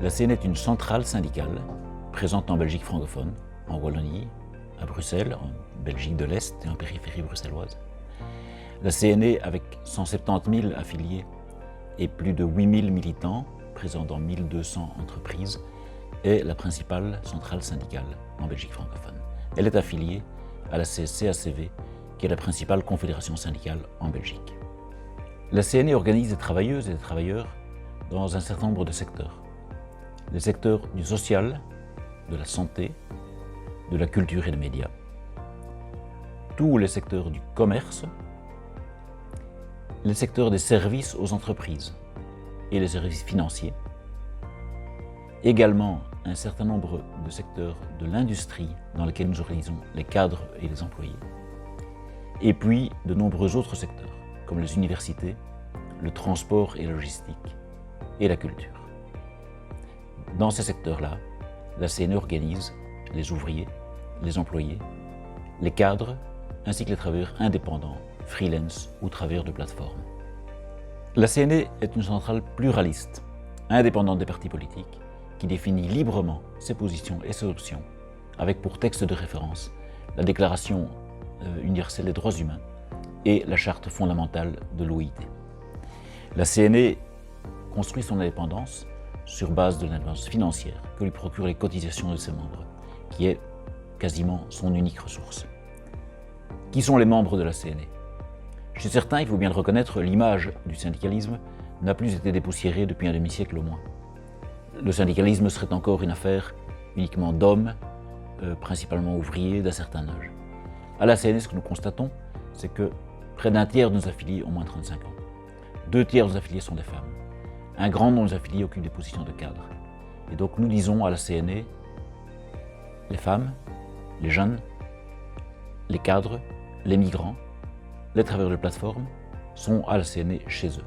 La CNE est une centrale syndicale présente en Belgique francophone, en Wallonie, à Bruxelles, en Belgique de l'Est et en périphérie bruxelloise. La CNE, avec 170 000 affiliés et plus de 8 000 militants, présents dans 1200 entreprises, est la principale centrale syndicale en Belgique francophone. Elle est affiliée à la CSC-ACV, qui est la principale confédération syndicale en Belgique. La CNE organise des travailleuses et des travailleurs dans un certain nombre de secteurs. Les secteurs du social, de la santé, de la culture et des médias, tous les secteurs du commerce, les secteurs des services aux entreprises et les services financiers, également un certain nombre de secteurs de l'industrie dans lesquels nous organisons les cadres et les employés, et puis de nombreux autres secteurs comme les universités, le transport et la logistique et la culture. Dans ces secteurs-là, la CNE organise les ouvriers, les employés, les cadres, ainsi que les travailleurs indépendants, freelance ou travailleurs de plateforme. La CNE est une centrale pluraliste, indépendante des partis politiques, qui définit librement ses positions et ses options, avec pour texte de référence la Déclaration universelle des droits humains et la Charte fondamentale de l'OIT. La CNE construit son indépendance sur base de l'indépendance financière que lui procurent les cotisations de ses membres, qui est quasiment son unique ressource. Qui sont les membres de la CNE? Chez certains, il faut bien le reconnaître, l'image du syndicalisme n'a plus été dépoussiérée depuis un demi-siècle au moins. Le syndicalisme serait encore une affaire uniquement d'hommes, principalement ouvriers d'un certain âge. À la CNE, ce que nous constatons, c'est que près d'un tiers de nos affiliés ont moins de 35 ans. 2 tiers de nos affiliés sont des femmes. Un grand nombre de nos affiliés occupent des positions de cadre. Et donc nous disons à la CNE, les femmes, les jeunes, les cadres, les migrants, les travailleurs de plateforme sont à la CNE chez eux.